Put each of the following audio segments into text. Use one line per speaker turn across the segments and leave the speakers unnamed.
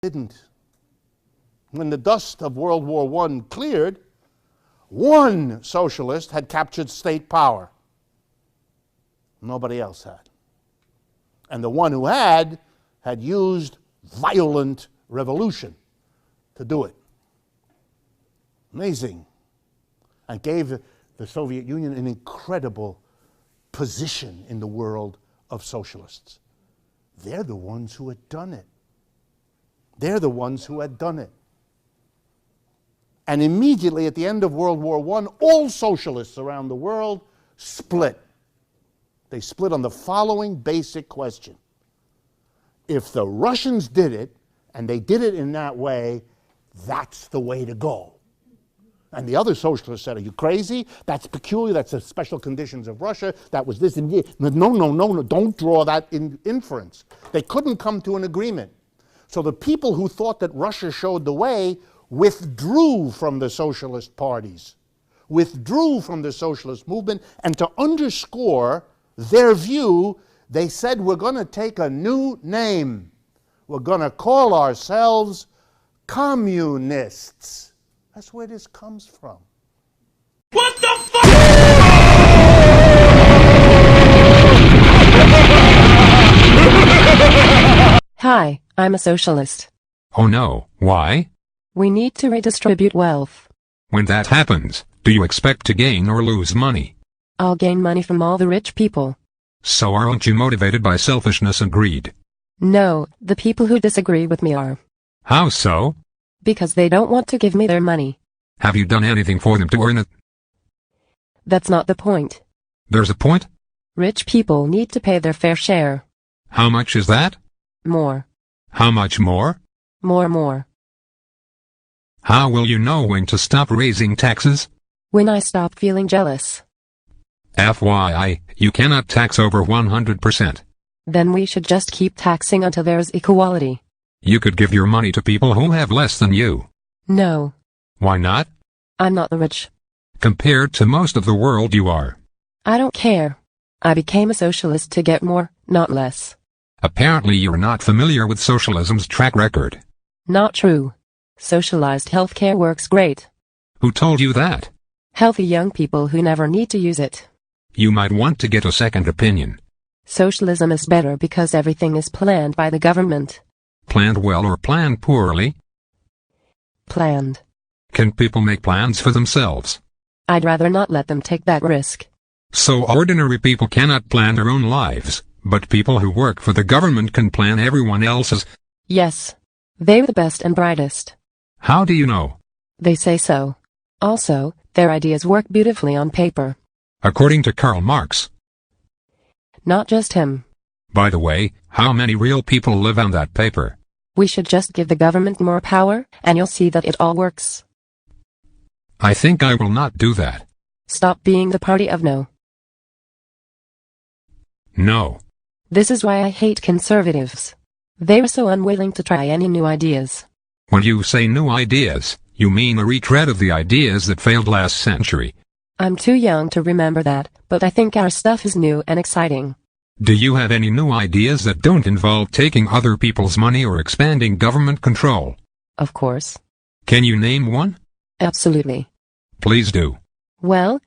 Didn't. When the dust of World War I cleared, one socialist had captured state power. Nobody else had. And the one who had used violent revolution to do it. Amazing. And gave the Soviet Union an incredible position in the world of socialists. They're the ones who had done it. They're the ones who had done it. And immediately at the end of World War I, all socialists around the world split. They split on the following basic question. If the Russians did it, and they did it in that way, that's the way to go. And the other socialists said, are you crazy? That's peculiar, that's the special conditions of Russia, that was this and this. No, don't draw that inference. They couldn't come to an agreement. So the people who thought that Russia showed the way withdrew from the socialist parties, withdrew from the socialist movement, and to underscore their view, they said, we're going to take a new name. We're going to call ourselves communists. That's where this comes from.
What the fuck?
Hi, I'm a socialist.
Oh no, why?
We need to redistribute wealth.
When that happens, do you expect to gain or lose money?
I'll gain money from all the rich people.
So aren't you motivated by selfishness and greed?
No, the people who disagree with me are.
How so?
Because they don't want to give me their money.
Have you done anything for them to earn it?
That's not the point.
There's a point?
Rich people need to pay their fair share.
How much is that?
More.
How much more?
More.
How will you know when to stop raising taxes?
When I stop feeling jealous.
FYI, you cannot tax over 100%.
Then we should just keep taxing until there's equality.
You could give your money to people who have less than you.
No.
Why not?
I'm not the rich.
Compared to most of the world you are.
I don't care. I became a socialist to get more, not less.
Apparently you're not familiar with socialism's track record.
Not true. Socialized healthcare works great.
Who told you that?
Healthy young people who never need to use it.
You might want to get a second opinion.
Socialism is better because everything is planned by the government.
Planned well or planned poorly?
Planned.
Can people make plans for themselves?
I'd rather not let them take that risk.
So ordinary people cannot plan their own lives, but people who work for the government can plan everyone else's?
Yes. They're the best and brightest.
How do you know?
They say so. Also, their ideas work beautifully on paper.
According to Karl Marx.
Not just him.
By the way, how many real people live on that paper?
We should just give the government more power, and you'll see that it all works.
I think I will not do that.
Stop being the party of no.
No.
This is why I hate conservatives. They are so unwilling to try any new ideas.
When you say new ideas, you mean a retread of the ideas that failed last century.
I'm too young to remember that, but I think our stuff is new and exciting.
Do you have any new ideas that don't involve taking other people's money or expanding government control?
Of course.
Can you name one?
Absolutely.
Please do.
Well,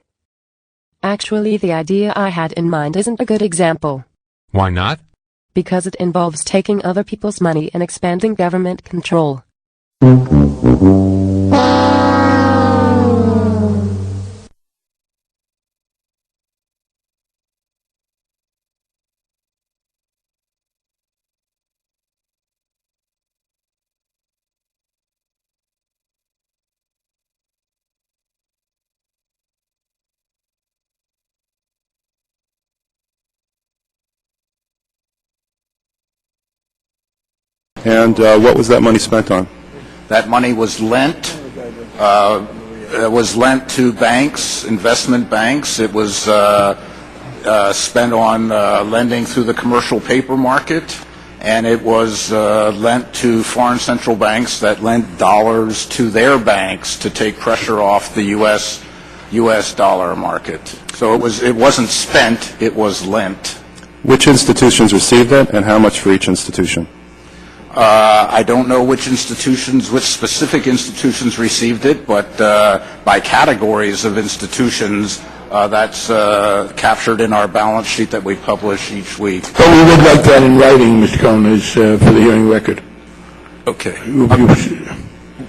actually the idea I had in mind isn't a good example.
Why not?
Because it involves taking other people's money and expanding government control.
And what was that money spent on?
That money was lent. It was lent to banks, investment banks. It was spent on lending through the commercial paper market, and it was lent to foreign central banks that lent dollars to their banks to take pressure off the U.S. dollar market. So it wasn't spent; it was lent.
Which institutions received that, and how much for each institution?
I don't know which specific institutions received it, but by categories of institutions, that's captured in our balance sheet that we publish each week.
But we would like that in writing, Mr. Cohen, for the hearing record.
Okay.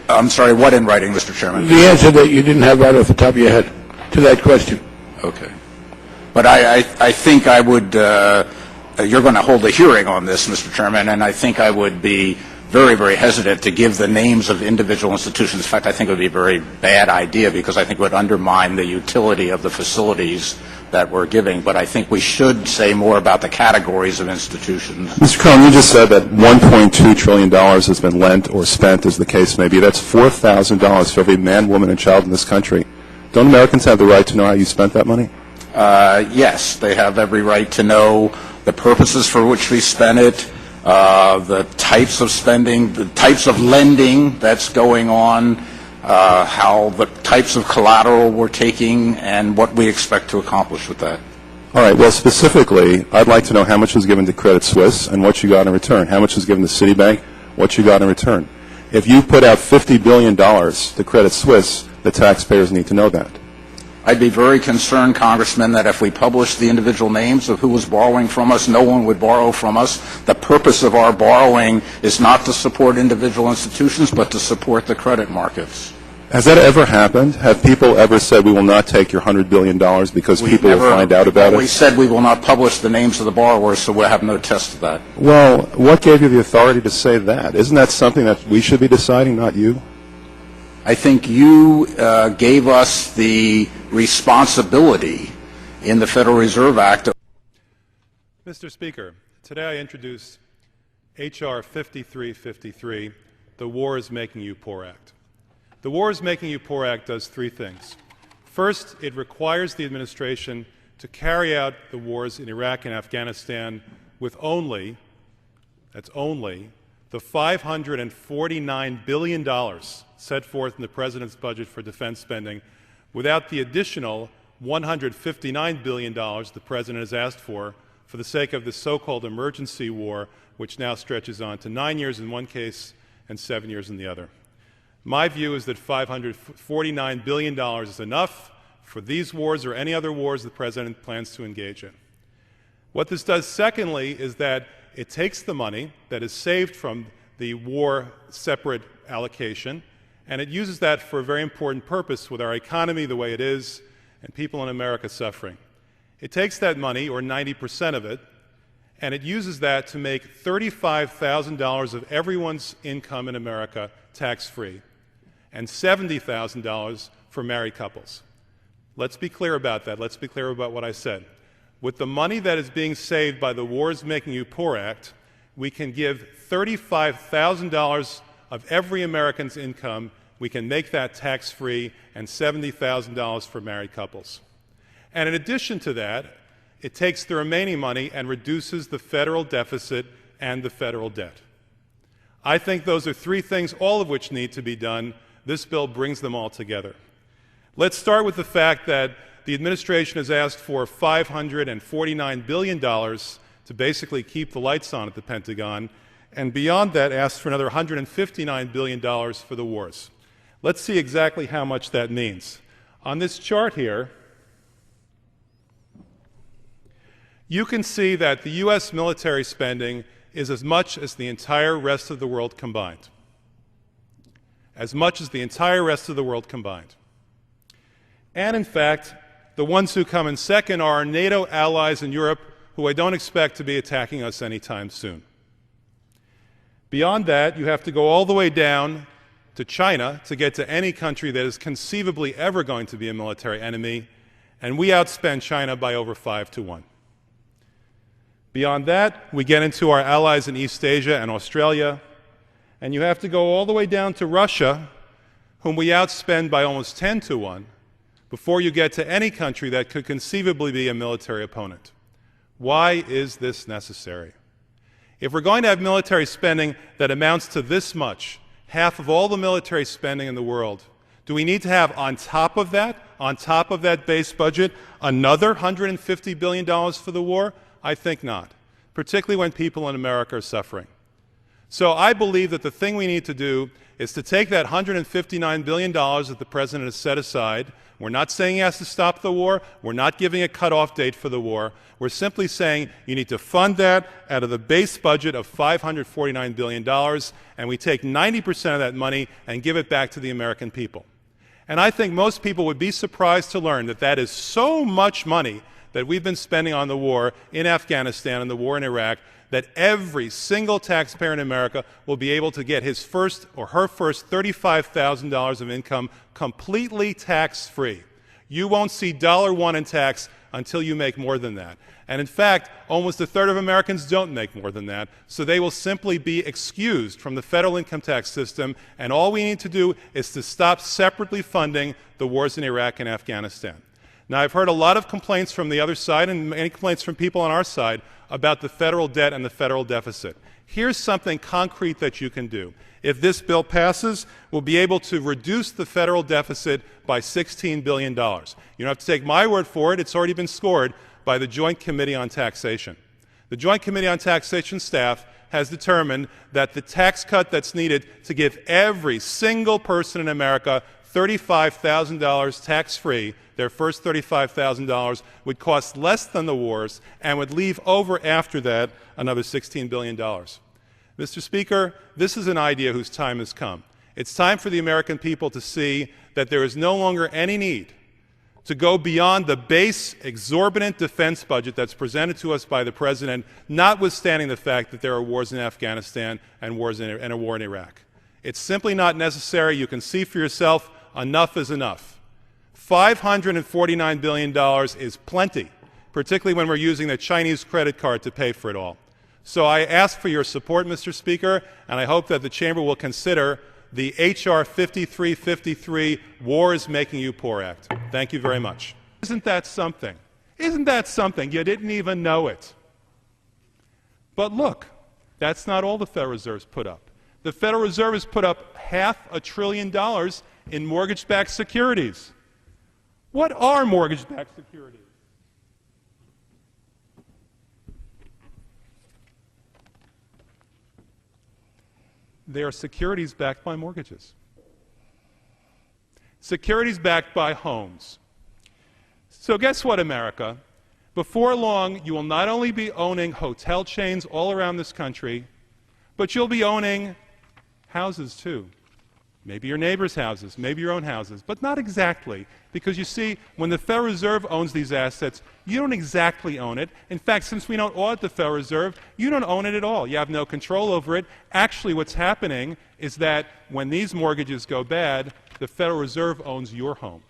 I'm sorry, what in writing, Mr. Chairman?
The answer that you didn't have right off the top of your head to that question.
Okay. But I think I would, you're going to hold a hearing on this, Mr. Chairman, and I think I would be very, very hesitant to give the names of individual institutions. In fact, I think it would be a very bad idea because I think it would undermine the utility of the facilities that we're giving. But I think we should say more about the categories of institutions.
Mr. Cohen, you just said that $1.2 trillion has been lent or spent, as the case may be. That's $4,000 for every man, woman, and child in this country. Don't Americans have the right to know how you spent that money?
Yes, they have every right to know the purposes for which we spent it, the types of spending, the types of lending that's going on, how the types of collateral we're taking, and what we expect to accomplish with that.
All right. Well, specifically, I'd like to know how much was given to Credit Suisse and what you got in return. How much was given to Citibank, what you got in return. If you put out $50 billion to Credit Suisse, the taxpayers need to know that.
I'd be very concerned, Congressman, that if we published the individual names of who was borrowing from us, no one would borrow from us. The purpose of our borrowing is not to support individual institutions, but to support the credit markets.
Has that ever happened? Have people ever said, we will not take your $100 billion because people will find out about it?
We said we will not publish the names of the borrowers, so we'll have no test of that.
Well, what gave you the authority to say that? Isn't that something that we should be deciding, not you?
I think you gave us the responsibility in the Federal Reserve Act.
Mr. Speaker, today I introduce H.R. 5353, the War is Making You Poor Act. The War is Making You Poor Act does three things. First, it requires the administration to carry out the wars in Iraq and Afghanistan with only, that's only, the $549 billion set forth in the President's budget for defense spending, without the additional $159 billion the President has asked for the sake of the so-called emergency war, which now stretches on to 9 years in one case and 7 years in the other. My view is that $549 billion is enough for these wars or any other wars the President plans to engage in. What this does, secondly, is that it takes the money that is saved from the war separate allocation, and it uses that for a very important purpose with our economy the way it is and people in America suffering. It takes that money, or 90% of it, and it uses that to make $35,000 of everyone's income in America tax-free and $70,000 for married couples. Let's be clear about that. Let's be clear about what I said. With the money that is being saved by the War is Making You Poor Act, we can give $35,000 of every American's income. We can make that tax-free, and $70,000 for married couples. And in addition to that, it takes the remaining money and reduces the federal deficit and the federal debt. I think those are three things, all of which need to be done. This bill brings them all together. Let's start with the fact that the administration has asked for $549 billion to basically keep the lights on at the Pentagon, and beyond that asked for another $159 billion for the wars. Let's see exactly how much that means. On this chart here, you can see that the U.S. military spending is as much as the entire rest of the world combined. As much as the entire rest of the world combined. And in fact, the ones who come in second are our NATO allies in Europe, who I don't expect to be attacking us anytime soon. Beyond that, you have to go all the way down to China to get to any country that is conceivably ever going to be a military enemy, and we outspend China by over 5-1. Beyond that, we get into our allies in East Asia and Australia, and you have to go all the way down to Russia, whom we outspend by almost 10-1, before you get to any country that could conceivably be a military opponent. Why is this necessary? If we're going to have military spending that amounts to this much, half of all the military spending in the world, do we need to have on top of that base budget, another $150 billion for the war? I think not, particularly when people in America are suffering. So I believe that the thing we need to do is to take that $159 billion that the president has set aside. We're not saying he has to stop the war. We're not giving a cutoff date for the war. We're simply saying you need to fund that out of the base budget of $549 billion, and we take 90% of that money and give it back to the American people. And I think most people would be surprised to learn that that is so much money that we've been spending on the war in Afghanistan and the war in Iraq that every single taxpayer in America will be able to get his first or her first $35,000 of income completely tax-free. You won't see $1 in tax until you make more than that. And in fact, almost a third of Americans don't make more than that, so they will simply be excused from the federal income tax system, and all we need to do is to stop separately funding the wars in Iraq and Afghanistan. Now, I've heard a lot of complaints from the other side and many complaints from people on our side about the federal debt and the federal deficit. Here's something concrete that you can do. If this bill passes, we'll be able to reduce the federal deficit by $16 billion. You don't have to take my word for it. It's already been scored by the Joint Committee on Taxation. The Joint Committee on Taxation staff has determined that the tax cut that's needed to give every single person in America $35,000 tax-free, their first $35,000, would cost less than the wars and would leave over after that another $16 billion. Mr. Speaker, this is an idea whose time has come. It's time for the American people to see that there is no longer any need to go beyond the base exorbitant defense budget that's presented to us by the President, notwithstanding the fact that there are wars in Afghanistan and a war in Iraq. It's simply not necessary. You can see for yourself, enough is enough. $549 billion is plenty, particularly when we're using the Chinese credit card to pay for it all. So I ask for your support, Mr. Speaker, and I hope that the Chamber will consider the H.R. 5353 War is Making You Poor Act. Thank you very much. Isn't that something? Isn't that something? You didn't even know it. But look, that's not all the Federal Reserve's put up. The Federal Reserve has put up $500 billion in mortgage-backed securities. What are mortgage-backed securities? They are securities backed by mortgages. Securities backed by homes. So guess what, America? Before long, you will not only be owning hotel chains all around this country, but you'll be owning houses too. Maybe your neighbors' houses, maybe your own houses, but not exactly. Because you see, when the Federal Reserve owns these assets, you don't exactly own it. In fact, since we don't audit the Federal Reserve, you don't own it at all. You have no control over it. Actually, what's happening is that when these mortgages go bad, the Federal Reserve owns your home.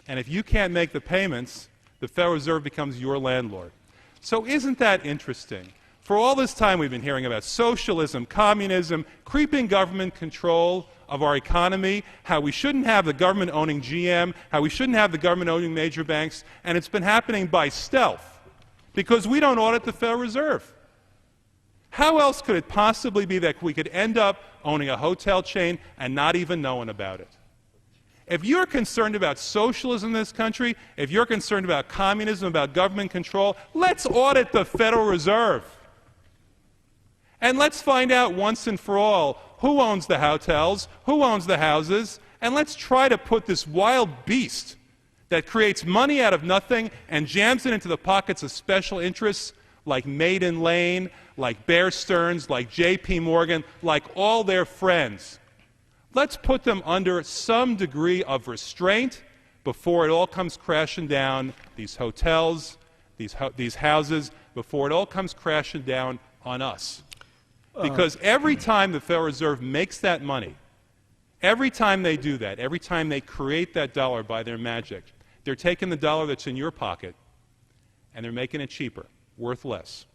And if you can't make the payments, the Federal Reserve becomes your landlord. So isn't that interesting? For all this time we've been hearing about socialism, communism, creeping government control of our economy, how we shouldn't have the government owning GM, how we shouldn't have the government owning major banks, and it's been happening by stealth because we don't audit the Federal Reserve. How else could it possibly be that we could end up owning a hotel chain and not even knowing about it? If you're concerned about socialism in this country, if you're concerned about communism, about government control, let's audit the Federal Reserve. And let's find out once and for all who owns the hotels, who owns the houses, and let's try to put this wild beast that creates money out of nothing and jams it into the pockets of special interests like Maiden Lane, like Bear Stearns, like J.P. Morgan, like all their friends. Let's put them under some degree of restraint before it all comes crashing down, these hotels, these houses, before it all comes crashing down on us. Because every time the Federal Reserve makes that money, every time they do that, every time they create that dollar by their magic, they're taking the dollar that's in your pocket and they're making it cheaper, worth less.